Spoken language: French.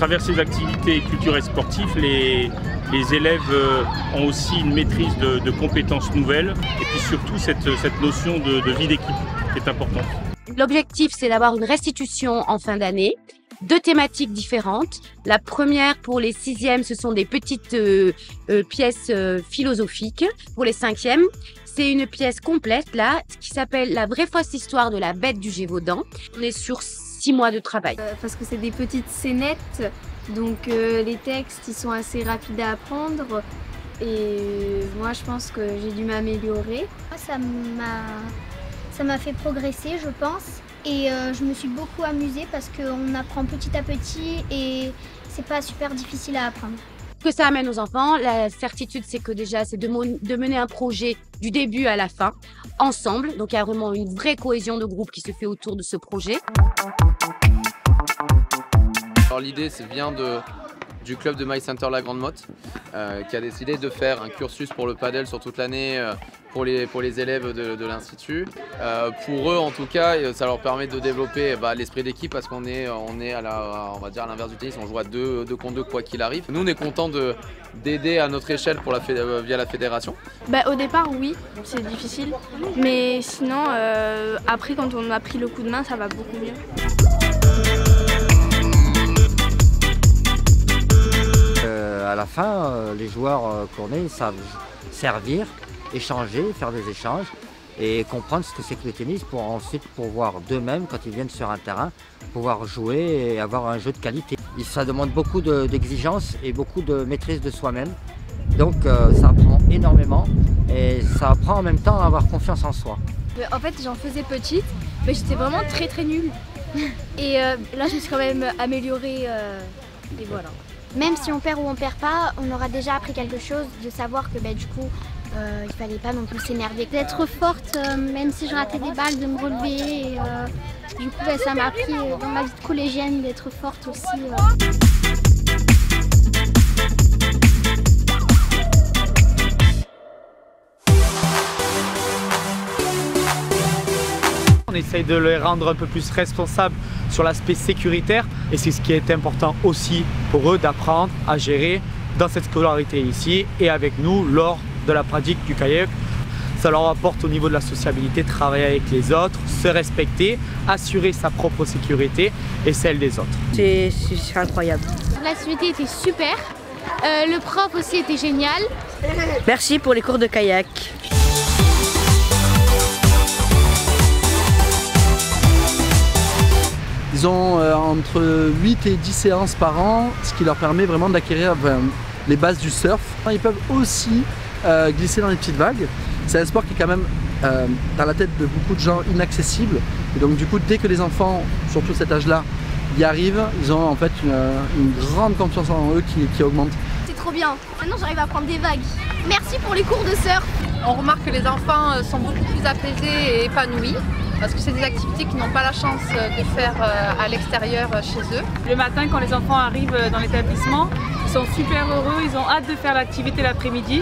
travers ces activités culturelles et sportives, les élèves ont aussi une maîtrise de compétences nouvelles et puis surtout cette notion de vie d'équipe qui est importante. L'objectif, c'est d'avoir une restitution en fin d'année, 2 thématiques différentes. La première, pour les 6e, ce sont des petites pièces philosophiques. Pour les 5e, c'est une pièce complète, là, qui s'appelle « La vraie fausse histoire de la bête du Gévaudan ». On est sur 6 mois de travail. Parce que c'est des petites scénettes, donc les textes, ils sont assez rapides à apprendre. Et moi, je pense que j'ai dû m'améliorer. Ça m'a fait progresser, je pense, et je me suis beaucoup amusée parce qu'on apprend petit à petit et c'est pas super difficile à apprendre. Ce que ça amène aux enfants, la certitude, c'est que déjà, c'est de mener un projet du début à la fin, ensemble. Donc il y a vraiment une vraie cohésion de groupe qui se fait autour de ce projet. Alors l'idée, c'est vient du club de My Center La Grande Motte qui a décidé de faire un cursus pour le paddle sur toute l'année pour les élèves de l'Institut. Pour eux en tout cas, ça leur permet de développer l'esprit d'équipe parce qu'on est on va dire à l'inverse du tennis, on joue à 2 contre 2 quoi qu'il arrive. Nous on est content d'aider à notre échelle via la fédération. Au départ oui, c'est difficile, mais sinon après quand on a pris le coup de main, ça va beaucoup mieux. À la fin, les joueurs qu'on est savent servir, échanger, faire des échanges et comprendre ce que c'est que le tennis pour ensuite pouvoir d'eux-mêmes, quand ils viennent sur un terrain, pouvoir jouer et avoir un jeu de qualité. Ça demande beaucoup d'exigence et beaucoup de maîtrise de soi-même. Donc ça apprend énormément et ça apprend en même temps à avoir confiance en soi. En fait, j'en faisais petite, mais j'étais vraiment très nulle. Et là, je me suis quand même améliorée et voilà. Même si on perd ou on perd pas, on aura déjà appris quelque chose, de savoir que du coup, il fallait pas non plus s'énerver. D'être forte, même si je ratais des balles, de me relever. Et, du coup, ça m'a appris dans ma vie de collégienne d'être forte aussi. On essaye de les rendre un peu plus responsables sur l'aspect sécuritaire et c'est ce qui est important aussi pour eux d'apprendre à gérer dans cette scolarité ici et avec nous lors de la pratique du kayak. Ça leur apporte au niveau de la sociabilité, travailler avec les autres, se respecter, assurer sa propre sécurité et celle des autres. C'est incroyable. L'activité était super, le prof aussi était génial. Merci pour les cours de kayak. Ils ont entre 8 et 10 séances par an, ce qui leur permet vraiment d'acquérir les bases du surf. Ils peuvent aussi glisser dans les petites vagues. C'est un sport qui est quand même dans la tête de beaucoup de gens inaccessible. Et donc du coup, dès que les enfants, surtout cet âge-là, y arrivent, ils ont en fait une grande confiance en eux qui augmente. C'est trop bien. Maintenant, j'arrive à prendre des vagues. Merci pour les cours de surf. On remarque que les enfants sont beaucoup plus apaisés et épanouis parce que c'est des activités qu'ils n'ont pas la chance de faire à l'extérieur chez eux. Le matin, quand les enfants arrivent dans l'établissement, ils sont super heureux, ils ont hâte de faire l'activité l'après-midi.